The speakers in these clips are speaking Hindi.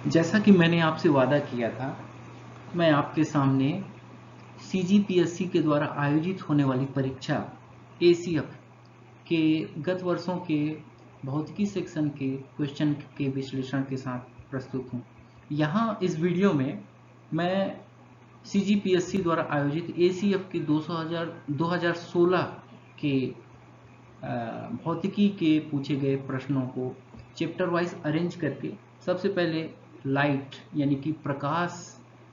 जैसा कि मैंने आपसे वादा किया था, मैं आपके सामने सीजीपीएससी के द्वारा आयोजित होने वाली परीक्षा एसीएफ के गत वर्षों के भौतिकी सेक्शन के क्वेश्चन के विश्लेषण के साथ प्रस्तुत हूँ। यहाँ इस वीडियो में मैं सीजीपीएससी द्वारा आयोजित एसीएफ के 2016 के भौतिकी के पूछे गए प्रश्नों को चैप्टर वाइज अरेंज करके सबसे पहले लाइट यानी कि प्रकाश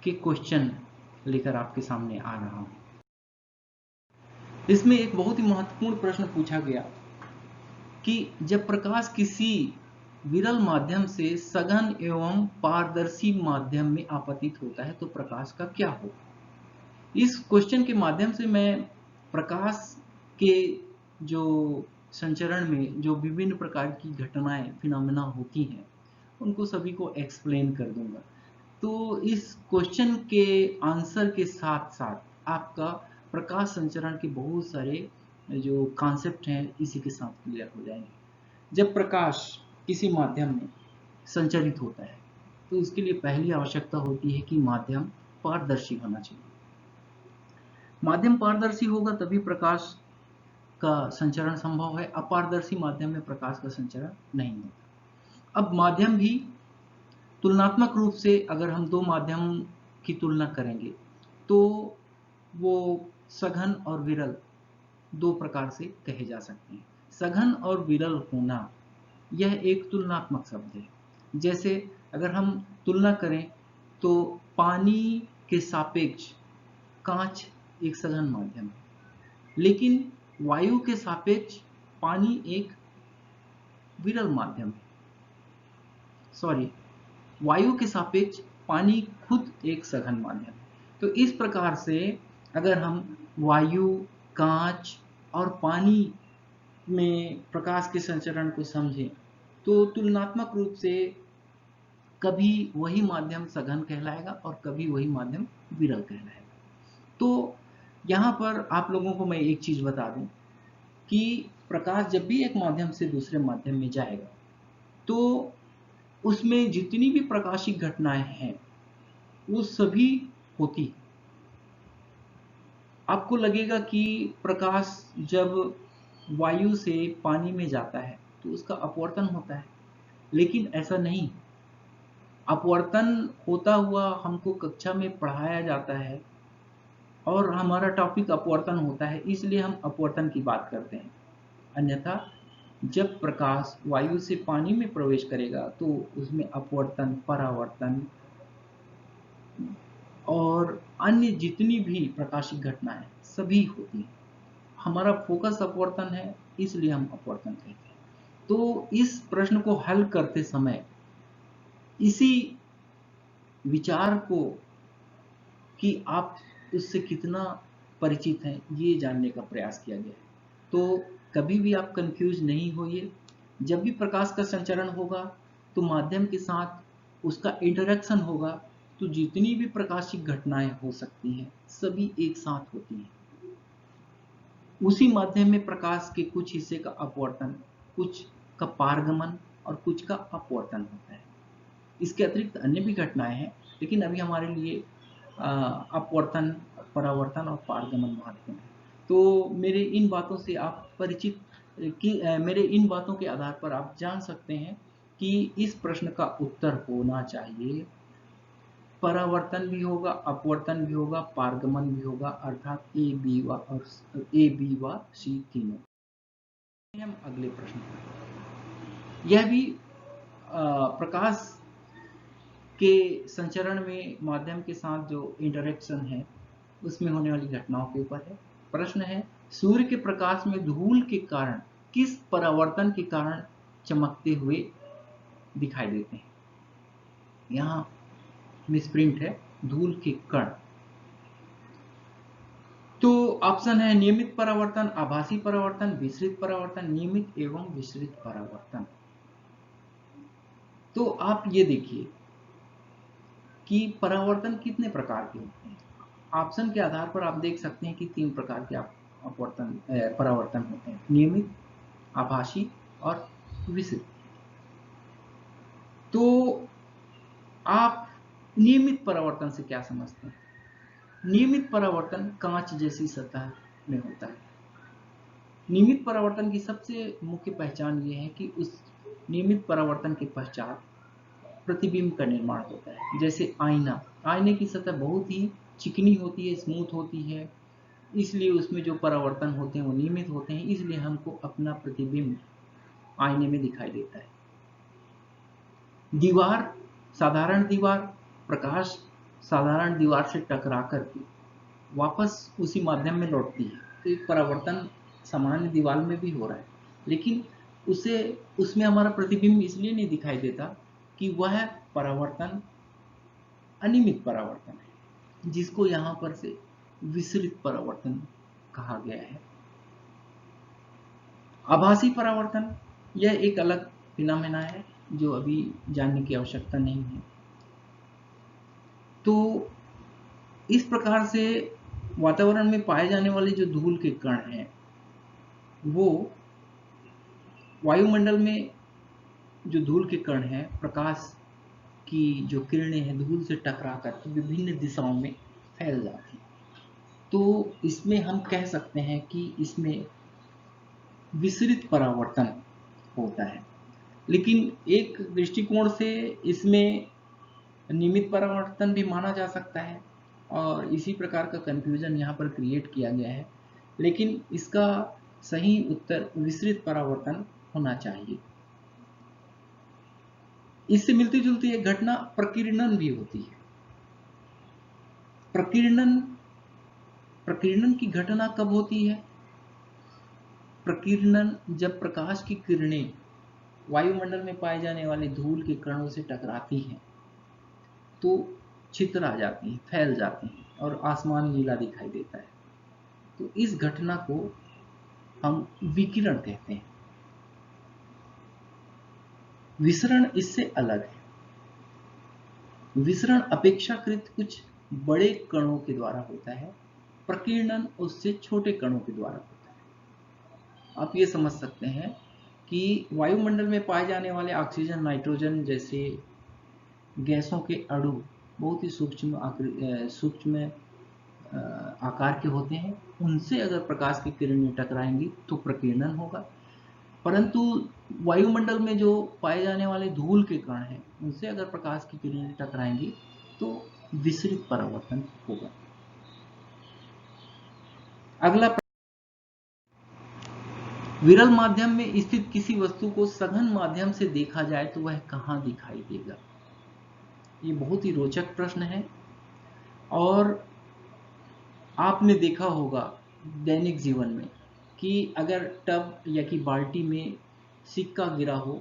के क्वेश्चन लेकर आपके सामने आ रहा हूं। इसमें एक बहुत ही महत्वपूर्ण प्रश्न पूछा गया कि जब प्रकाश किसी विरल माध्यम से सघन एवं पारदर्शी माध्यम में आपतित होता है तो प्रकाश का क्या होगा। इस क्वेश्चन के माध्यम से मैं प्रकाश के जो संचरण में जो विभिन्न प्रकार की घटनाएं फिनोमेना होती हैं उनको सभी को एक्सप्लेन कर दूंगा। तो इस क्वेश्चन के आंसर के साथ साथ आपका प्रकाश संचरण के बहुत सारे जो कॉन्सेप्ट हैं इसी के साथ क्लियर हो जाएंगे। जब प्रकाश किसी माध्यम में संचरित होता है तो इसके लिए पहली आवश्यकता होती है कि माध्यम पारदर्शी होना चाहिए। माध्यम पारदर्शी होगा तभी प्रकाश का संचरण संभव है। अपारदर्शी माध्यम में प्रकाश का संचरण नहीं होता। अब माध्यम भी तुलनात्मक रूप से अगर हम दो माध्यम की तुलना करेंगे तो वो सघन और विरल दो प्रकार से कहे जा सकते हैं। सघन और विरल होना यह एक तुलनात्मक शब्द है। जैसे अगर हम तुलना करें तो पानी के सापेक्ष कांच एक सघन माध्यम है, लेकिन वायु के सापेक्ष पानी एक विरल माध्यम है। सॉरी, वायु के सापेक्ष पानी खुद एक सघन माध्यम है। तो इस प्रकार से अगर हम वायु, कांच और पानी में प्रकाश के संचरण को समझें तो तुलनात्मक रूप से कभी वही माध्यम सघन कहलाएगा और कभी वही माध्यम विरल कहलाएगा। तो यहाँ पर आप लोगों को मैं एक चीज बता दूं कि प्रकाश जब भी एक माध्यम से दूसरे माध्यम में जाएगा तो उसमें जितनी भी प्रकाशिक घटनाएं हैं वो सभी होती। आपको लगेगा कि प्रकाश जब वायु से पानी में जाता है तो उसका अपवर्तन होता है, लेकिन ऐसा नहीं। अपवर्तन होता हुआ हमको कक्षा में पढ़ाया जाता है और हमारा टॉपिक अपवर्तन होता है, इसलिए हम अपवर्तन की बात करते हैं। अन्यथा जब प्रकाश वायु से पानी में प्रवेश करेगा तो उसमें अपवर्तन, परावर्तन और अन्य जितनी भी प्रकाशिक घटनाएं सभी होती हैं। हमारा फोकस अपवर्तन है, इसलिए हम अपवर्तन कहते हैं। तो इस प्रश्न को हल करते समय इसी विचार को कि आप उससे कितना परिचित हैं ये जानने का प्रयास किया गया है। तो कभी भी आप कंफ्यूज नहीं होइए। जब भी प्रकाश का संचरण होगा तो माध्यम के साथ उसका इंटरेक्शन होगा तो जितनी भी प्रकाशिक घटनाएं हो सकती हैं सभी एक साथ होती हैं। उसी माध्यम में प्रकाश के कुछ हिस्से का अपवर्तन, कुछ का पारगमन और कुछ का अपवर्तन होता है। इसके अतिरिक्त अन्य भी घटनाएं हैं, लेकिन अभी हमारे लिए अपवर्तन, परावर्तन और पारगमन महत्वपूर्ण है। तो मेरे इन बातों से आप परिचित मेरे इन बातों के आधार पर आप जान सकते हैं कि इस प्रश्न का उत्तर होना चाहिए परावर्तन भी होगा, अपवर्तन भी होगा, पारगमन भी होगा, अर्थात ए, बी व सी तीनों। हम अगले प्रश्न पर, यह भी प्रकाश के संचरण में माध्यम के साथ जो इंटरेक्शन है उसमें होने वाली घटनाओं के ऊपर है। प्रश्न है, सूर्य के प्रकाश में धूल के कारण किस परावर्तन के कारण चमकते हुए दिखाई देते हैं। यहाँ मिसप्रिंट है, धूल के कण। तो ऑप्शन है नियमित परावर्तन, आभासी परावर्तन, विसरित परावर्तन, नियमित एवं विसरित परावर्तन। तो आप ये देखिए कि परावर्तन कितने प्रकार के होते हैं। ऑप्शन के आधार पर आप देख सकते हैं कि 3 प्रकार के परावर्तन होते हैं, नियमित, आभासी और विसरित। तो आप नियमित परावर्तन से क्या समझते हैं? नियमित परावर्तन कांच जैसी सतह में होता है। नियमित परावर्तन की सबसे मुख्य पहचान यह है कि उस नियमित परावर्तन के पश्चात प्रतिबिंब का निर्माण होता है। जैसे आईना, आईने की सतह बहुत ही चिकनी होती है, स्मूथ होती है, इसलिए उसमें जो परावर्तन होते हैं वो नियमित होते हैं, इसलिए हमको अपना प्रतिबिंब आईने में दिखाई देता है। दीवार, साधारण दीवार, प्रकाश साधारण दीवार से टकरा करके वापस उसी माध्यम में लौटती है, तो एक परावर्तन सामान्य दीवार में भी हो रहा है, लेकिन उसमें हमारा प्रतिबिंब इसलिए नहीं दिखाई देता कि वह परावर्तन अनियमित परावर्तन है, जिसको यहां पर से विसरित परावर्तन कहा गया है। आभासी परावर्तन, यह एक अलग फिनोमेना है जो अभी जानने की आवश्यकता नहीं है। तो इस प्रकार से वातावरण में पाए जाने वाले जो धूल के कण हैं वो वायुमंडल में जो धूल के कण हैं, प्रकाश की जो किरणें हैं धूल से टकरा कर विभिन्न दिशाओं में फैल जाती हैं। तो इसमें हम कह सकते हैं कि इसमें विसरित परावर्तन होता है, लेकिन एक दृष्टिकोण से इसमें नियमित परावर्तन भी माना जा सकता है और इसी प्रकार का कंफ्यूजन यहाँ पर क्रिएट किया गया है, लेकिन इसका सही उत्तर विसरित परावर्तन होना चाहिए। इससे मिलती जुलती एक घटना प्रकीर्णन भी होती है। प्रकीर्णन की घटना कब होती है? प्रकीर्णन जब प्रकाश की किरणें वायुमंडल में पाए जाने वाले धूल के कणों से टकराती हैं तो छितर आ जाती हैं, फैल जाती हैं और आसमान नीला दिखाई देता है। तो इस घटना को हम विकिरण कहते हैं। विसरण इससे अलग है। विसरण अपेक्षाकृत कुछ बड़े कणों के द्वारा होता है, प्रकीर्णन उससे छोटे कणों के द्वारा होता है। आप ये समझ सकते हैं कि वायुमंडल में पाए जाने वाले ऑक्सीजन, नाइट्रोजन जैसे गैसों के अणु बहुत ही सूक्ष्म आकार के होते हैं, उनसे अगर प्रकाश की किरणें टकराएंगी तो प्रकीर्णन होगा। परंतु वायुमंडल में जो पाए जाने वाले धूल के कण हैं उनसे अगर प्रकाश की किरणें टकराएंगी तो विसरित परावर्तन होगा। अगला, विरल माध्यम में स्थित किसी वस्तु को सघन माध्यम से देखा जाए तो वह कहां दिखाई देगा? ये बहुत ही रोचक प्रश्न है और आपने देखा होगा दैनिक जीवन में कि अगर टब या कि बाल्टी में सिक्का गिरा हो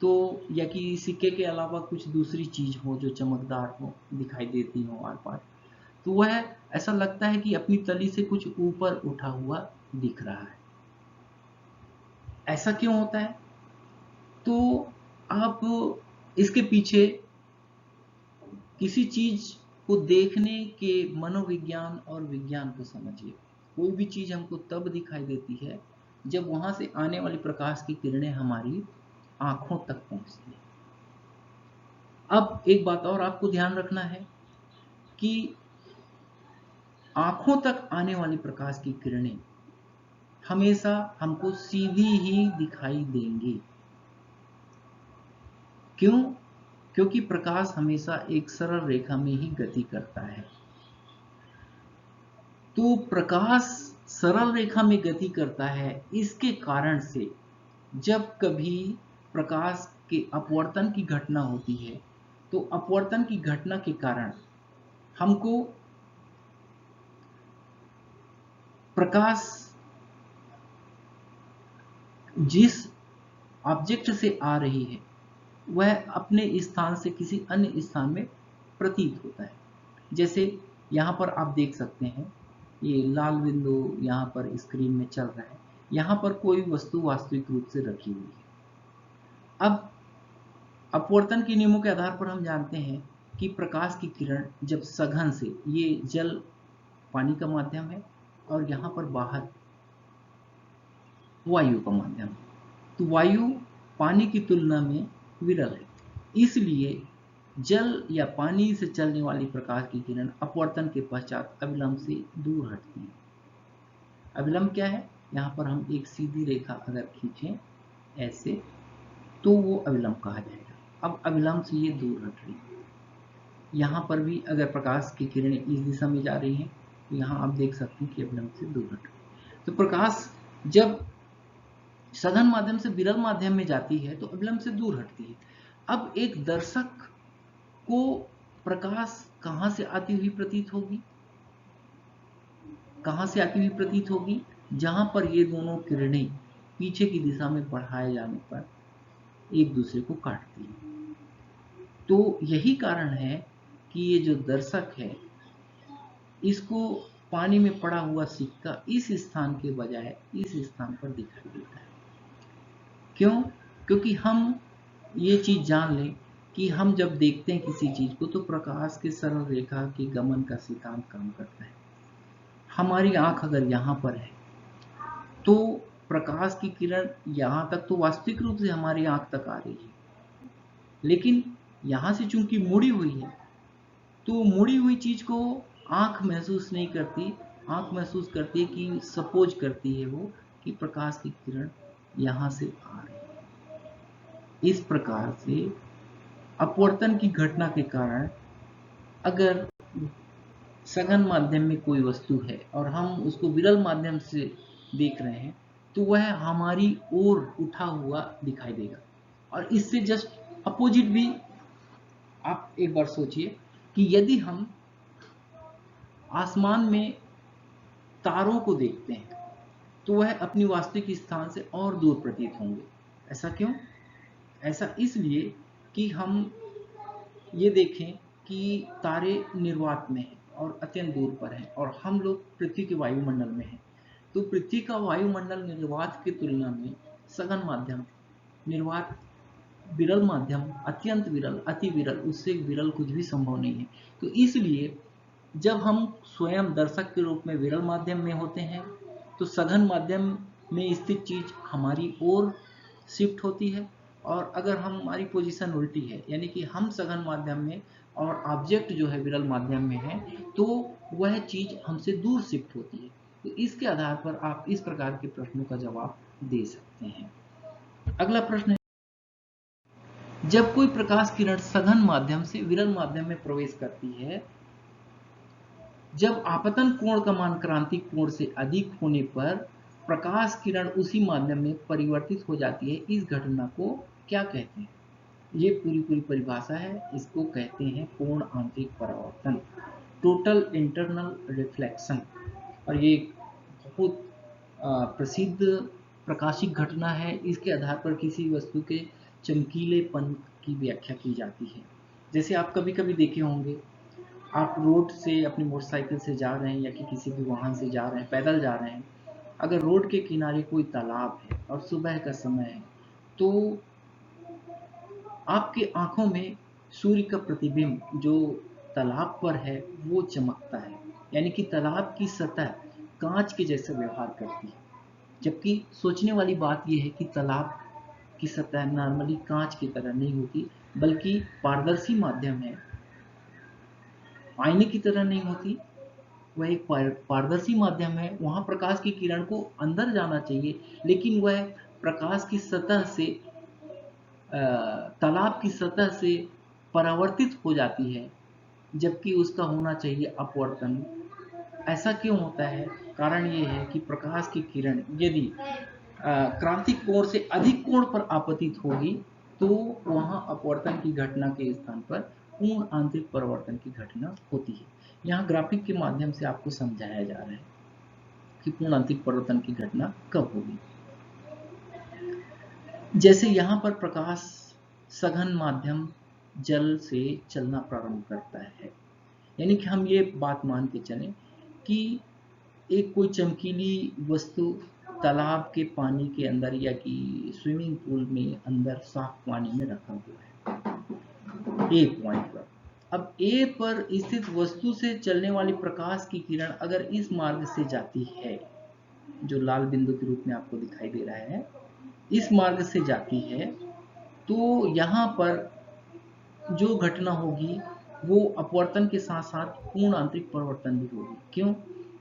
तो, या कि सिक्के के अलावा कुछ दूसरी चीज हो जो चमकदार हो, दिखाई देती हो आर पार, तो वह ऐसा लगता है कि अपनी तली से कुछ ऊपर उठा हुआ दिख रहा है। ऐसा क्यों होता है? तो आप इसके पीछे किसी चीज को देखने के मनोविज्ञान और विज्ञान को समझिए। कोई भी चीज हमको तब दिखाई देती है जब वहां से आने वाली प्रकाश की किरणें हमारी आंखों तक पहुंचती है। अब एक बात और आपको ध्यान रखना है कि आंखों तक आने वाली प्रकाश की किरणें हमेशा हमको सीधी ही दिखाई देंगी। क्यों? क्योंकि प्रकाश हमेशा एक सरल रेखा में ही गति करता है। तो प्रकाश सरल रेखा में गति करता है, इसके कारण से जब कभी प्रकाश के अपवर्तन की घटना होती है तो अपवर्तन की घटना के कारण हमको प्रकाश जिस ऑब्जेक्ट से आ रही है वह अपने स्थान से किसी अन्य स्थान में प्रतीत होता है। जैसे यहाँ पर आप देख सकते हैं ये लाल बिंदु यहाँ पर स्क्रीन में चल रहा है, यहाँ पर कोई वस्तु वास्तविक रूप से रखी हुई है। अब अपवर्तन के नियमों के आधार पर हम जानते हैं कि प्रकाश की किरण जब सघन से, ये जल पानी का माध्यम है और यहाँ पर बाहर वायु का माध्यम है, तो वायु पानी की तुलना में विरल है, इसलिए जल या पानी से चलने वाली प्रकाश की किरण अपवर्तन के पश्चात अविलंब से दूर हटती है। अविलंब क्या है? यहाँ पर हम एक सीधी रेखा अगर खींचें ऐसे तो वो अविलंब कहा जाएगा। अब अविलंब से ये दूर हट रही है। यहाँ पर भी अगर प्रकाश की किरणें इस दिशा में जा रही हैं तो यहाँ आप देख सकते हैं कि अविलंब से दूर हट रही है। तो प्रकाश जब सघन माध्यम से विरल माध्यम में जाती है तो अविलंब से दूर हटती है। अब एक दर्शक को प्रकाश कहां से आती हुई प्रतीत होगी? कहां से आती हुई प्रतीत होगी? जहां पर ये दोनों किरणें पीछे की दिशा में बढ़ाए जाने पर एक दूसरे को काटती है। तो यही कारण है कि ये जो दर्शक है इसको पानी में पड़ा हुआ सिक्का इस स्थान के बजाय इस स्थान पर दिखाई देता है। क्यों? क्योंकि हम ये चीज जान लें कि हम जब देखते हैं किसी चीज को तो प्रकाश के सरल रेखा के गमन का सिद्धांत काम करता है। हमारी आंख अगर यहाँ पर है तो प्रकाश की किरण यहाँ तक तो वास्तविक रूप से हमारी आंख तक आ रही है, लेकिन यहाँ से चूंकि मुड़ी हुई है तो मुड़ी हुई चीज को आंख महसूस नहीं करती। आंख महसूस करती है कि सपोज करती है वो कि प्रकाश की किरण यहाँ से आ रही है। इस प्रकार से अपवर्तन की घटना के कारण अगर सघन माध्यम में कोई वस्तु है और हम उसको विरल माध्यम से देख रहे हैं तो वह हमारी ओर उठा हुआ दिखाई देगा। और इससे जस्ट अपोजिट भी आप एक बार सोचिए कि यदि हम आसमान में तारों को देखते हैं तो वह अपनी वास्तविक स्थान से और दूर प्रतीत होंगे। ऐसा क्यों? ऐसा इसलिए कि हम ये देखें कि तारे निर्वात में हैं और अत्यंत दूर पर हैं और हम लोग पृथ्वी के वायुमंडल में हैं। तो पृथ्वी का वायुमंडल निर्वात की तुलना में सघन माध्यम, निर्वात विरल माध्यम, अत्यंत विरल, अति विरल, उससे विरल कुछ भी संभव नहीं है। तो इसलिए जब हम स्वयं दर्शक के रूप में विरल माध्यम में होते हैं तो सघन माध्यम में स्थित चीज हमारी ओर शिफ्ट होती है, और अगर हमारी पोजीशन उल्टी है यानी कि हम सघन माध्यम में और ऑब्जेक्ट जो है विरल माध्यम में है तो वह चीज हमसे दूर शिफ्ट होती है। तो इसके आधार पर आप इस प्रकार के प्रश्नों का जवाब दे सकते हैं। अगला प्रश्न है, जब कोई प्रकाश किरण सघन माध्यम से विरल माध्यम में प्रवेश करती है, जब आपतन कोण का मान क्रांतिक कोण से अधिक होने पर प्रकाश किरण उसी माध्यम में परिवर्तित हो जाती है, इस घटना को क्या कहते हैं? ये पूरी परिभाषा है। इसको कहते हैं पूर्ण आंतरिक परावर्तन, टोटल इंटरनल रिफ्लेक्शन। और ये बहुत प्रसिद्ध प्रकाशिक घटना है। इसके आधार पर किसी वस्तु के चमकीलेपन की व्याख्या की जाती है। जैसे आप कभी कभी देखे होंगे, आप रोड से अपनी मोटरसाइकिल से जा रहे हैं या कि किसी भी वाहन से जा रहे हैं, पैदल जा रहे हैं, अगर रोड के किनारे कोई तालाब है और सुबह का समय है तो आपके आंखों में सूर्य का प्रतिबिंब जो तालाब पर है वो चमकता है, यानी कि तालाब की सतह कांच के जैसे व्यवहार करती है। जबकि सोचने वाली बात यह है कि तालाब की सतह नॉर्मली कांच की तरह नहीं होती बल्कि पारदर्शी माध्यम है, आईने की तरह नहीं होती। वह एक पारदर्शी माध्यम है, वहां प्रकाश की किरण को अंदर जाना चाहिए लेकिन वह प्रकाश की सतह से तालाब की सतह से परावर्तित हो जाती है, जबकि उसका होना चाहिए अपवर्तन। ऐसा क्यों होता है? कारण ये है कि प्रकाश की किरण यदि क्रांतिक कोण से अधिक कोण पर आपतित होगी तो वहां अपवर्तन की घटना के स्थान पर पूर्ण आंतरिक परिवर्तन की घटना होती है। यहाँ ग्राफिक के माध्यम से आपको समझाया जा रहा है कि पूर्ण आंतरिक परिवर्तन की घटना कब होगी। जैसे यहाँ पर प्रकाश सघन माध्यम जल से चलना प्रारंभ करता है, यानी कि हम ये बात मान के चलें कि एक कोई चमकीली वस्तु तालाब के पानी के अंदर या कि स्विमिंग पूल में अंदर साफ पानी में रखा हुआ है एक पॉइंट पर। अब ए पर स्थित वस्तु से चलने वाली प्रकाश की किरण अगर इस मार्ग से जाती है, जो लाल बिंदु के रूप में आपको दिखाई दे रहा है, इस मार्ग से जाती है तो यहाँ पर जो घटना होगी वो अपवर्तन के साथ साथ पूर्ण आंतरिक परिवर्तन भी होगी। क्यों?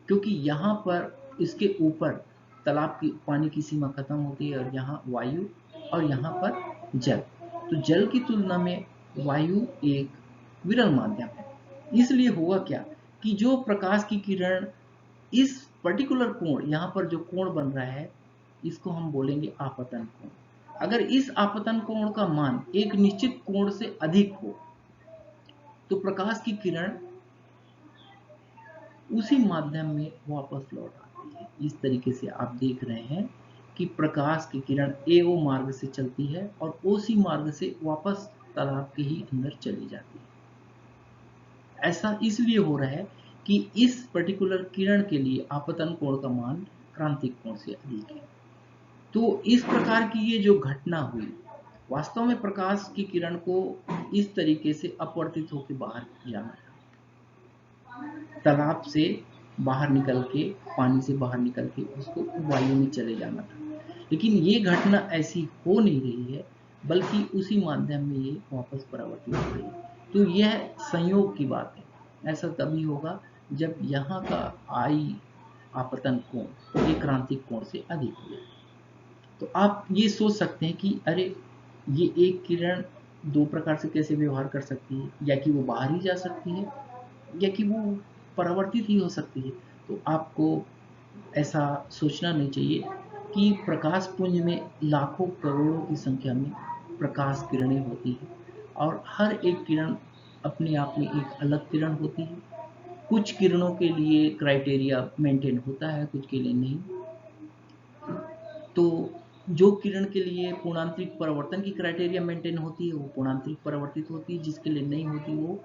क्योंकि यहाँ पर इसके ऊपर तालाब की पानी की सीमा खत्म होती है और यहाँ वायु और यहाँ पर जल। तो जल की तुलना में वायु एक विरल माध्यम है। इसलिए होगा क्या कि जो प्रकाश की किरण इस पर्टिकुलर कोण, यहाँ पर जो कोण बन रहा है इसको हम बोलेंगे आपतन कोण। अगर इस आपतन कोण का मान एक निश्चित कोण से अधिक हो तो प्रकाश की किरण उसी माध्यम में वापस लौट आती है। इस तरीके से आप देख रहे हैं कि प्रकाश की किरण एओ मार्ग से चलती है और ओसी मार्ग से वापस तालाब के ही अंदर चली जाती है। ऐसा इसलिए हो रहा है कि इस पर्टिकुलर किरण के लिए आपतन कोण का मान क्रांतिक कोण से अधिक है। तो इस प्रकार की ये जो घटना हुई, वास्तव में प्रकाश की किरण को इस तरीके से अपवर्तित होकर बाहर जाना था, तालाब से बाहर निकल के, पानी से बाहर निकल के उसको वायु में चले जाना था। लेकिन ये घटना ऐसी हो नहीं रही है, बल्कि उसी माध्यम में ये वापस परावर्तित हो रही है। तो यह संयोग की बात है। ऐसा तभी होगा जब यहाँ का आई आपतन कोण एक क्रांतिक कोण से अधिक हो जाए। तो आप ये सोच सकते हैं कि अरे ये एक किरण दो प्रकार से कैसे व्यवहार कर सकती है, या कि वो बाहर ही जा सकती है या कि वो परावर्तित ही हो सकती है। तो आपको ऐसा सोचना नहीं चाहिए कि प्रकाश पुंज में लाखों करोड़ों की संख्या में प्रकाश किरणें होती है और हर एक किरण अपने आप में एक अलग किरण होती है। कुछ किरणों के लिए क्राइटेरिया मेंटेन होता है, कुछ के लिए नहीं। तो जो किरण के लिए पूर्णांतरिक परावर्तन की क्राइटेरिया मेंटेन होती है वो पूर्णांतरिक परावर्तित होती है, जिसके लिए नहीं होती वो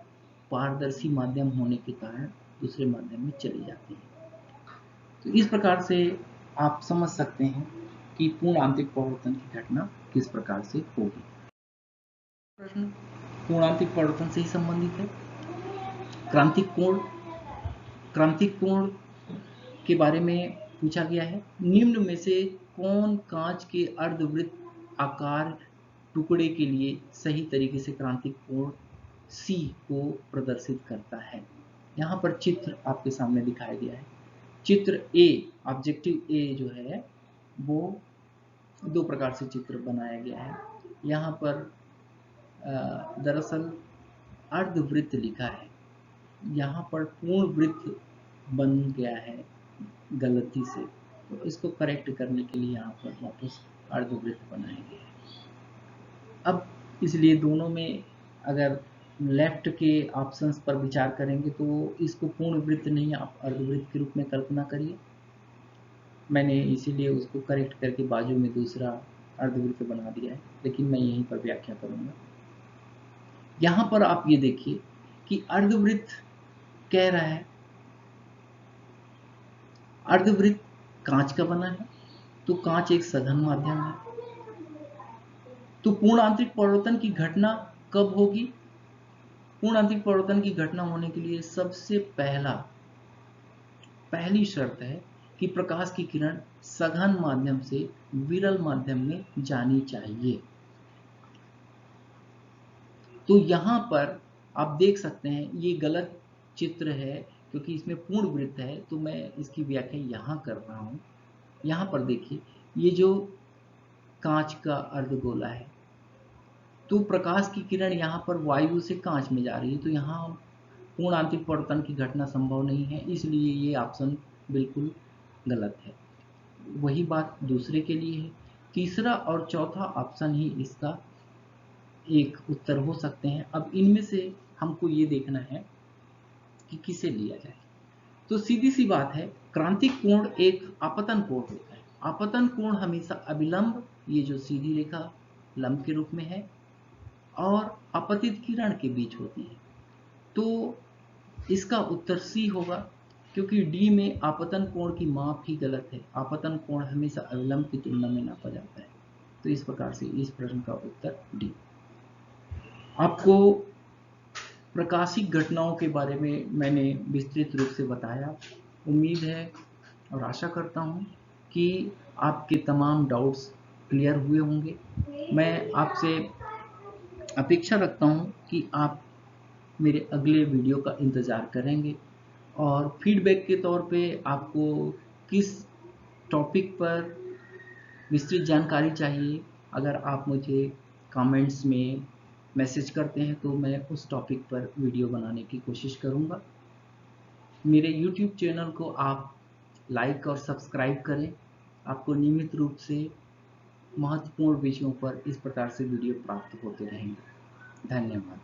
पारदर्शी माध्यम होने के कारण दूसरे माध्यम में चली जाती है। तो इस प्रकार से आप समझ सकते हैं कि पूर्ण आंतरिक परावर्तन की घटना किस प्रकार से होगी। प्रश्न पूर्ण आंतरिक परावर्तन से ही संबंधित है। क्रांतिक कोण, क्रांतिक कोण के बारे में पूछा गया है। निम्न में से कौन कांच के अर्धवृत्त आकार टुकड़े के लिए सही तरीके से क्रांतिक कोण C को प्रदर्शित करता है? यहाँ पर चित्र आपके सामने दिखाया गया है। चित्र A, ऑब्जेक्टिव A जो है वो दो प्रकार से चित्र बनाया गया है। यहाँ पर दरअसल अर्धवृत्त लिखा है, यहाँ पर पूर्ण वृत्त बन गया है गलती से, तो इसको करेक्ट करने के लिए यहाँ पर वापस अर्धवृत्त बनाया गया है। अब इसलिए दोनों में अगर लेफ्ट के ऑप्शंस पर विचार करेंगे तो इसको पूर्ण वृत्त नहीं, आप अर्धवृत्त के रूप में कल्पना करिए। मैंने इसीलिए उसको करेक्ट करके बाजू में दूसरा अर्धवृत्त बना दिया है, लेकिन मैं यहीं पर व्याख्या करूंगा। यहाँ पर आप ये देखिए कि अर्धवृत्त कह रहा है अर्धवृत्त कांच का बना है, तो कांच एक सघन माध्यम है। तो पूर्ण आंतरिक परावर्तन की घटना कब होगी? पूर्ण आंतरिक परावर्तन की घटना होने के लिए सबसे पहली शर्त है कि प्रकाश की किरण सघन माध्यम से विरल माध्यम में जानी चाहिए। तो यहाँ पर आप देख सकते हैं ये गलत चित्र है क्योंकि इसमें पूर्ण वृत्त है, तो मैं इसकी व्याख्या यहाँ कर रहा हूँ। यहाँ पर देखिए ये जो कांच का अर्धगोला है, तो प्रकाश की किरण यहाँ पर वायु से कांच में जा रही है, तो यहाँ पूर्ण आंतरिक परावर्तन की घटना संभव नहीं है, इसलिए ये ऑप्शन बिल्कुल गलत है। वही बात दूसरे के लिए है। तीसरा और चौथा ऑप्शन ही इसका एक उत्तर हो सकते हैं। अब इनमें से हमको ये देखना है कि किसे लिया जाए। तो सीधी सी बात है, क्रांतिक कोण एक आपतन कोण होता है। आपतन कोण हमेशा अभिलंब, ये जो सीधी रेखा लंब के रूप में है, और आपतित किरण के बीच होती है। तो इसका उत्तर C होगा, क्योंकि D में आपतन कोण की माप ही गलत है। आपतन कोण हमेशा अविलंब की तुलना में नापा जाता है। तो इस प्रकार से इस प्रश्न का उत्तर D। आपको प्रकाशिक घटनाओं के बारे में मैंने विस्तृत रूप से बताया। उम्मीद है और आशा करता हूँ कि आपके तमाम डाउट्स क्लियर हुए होंगे। मैं आपसे अपेक्षा रखता हूँ कि आप मेरे अगले वीडियो का इंतज़ार करेंगे और फीडबैक के तौर पे आपको किस टॉपिक पर विस्तृत जानकारी चाहिए, अगर आप मुझे कमेंट्स में मैसेज करते हैं तो मैं उस टॉपिक पर वीडियो बनाने की कोशिश करूँगा। मेरे यूट्यूब चैनल को आप लाइक और सब्सक्राइब करें। आपको नियमित रूप से महत्वपूर्ण विषयों पर इस प्रकार से वीडियो प्राप्त होते रहेंगे। धन्यवाद।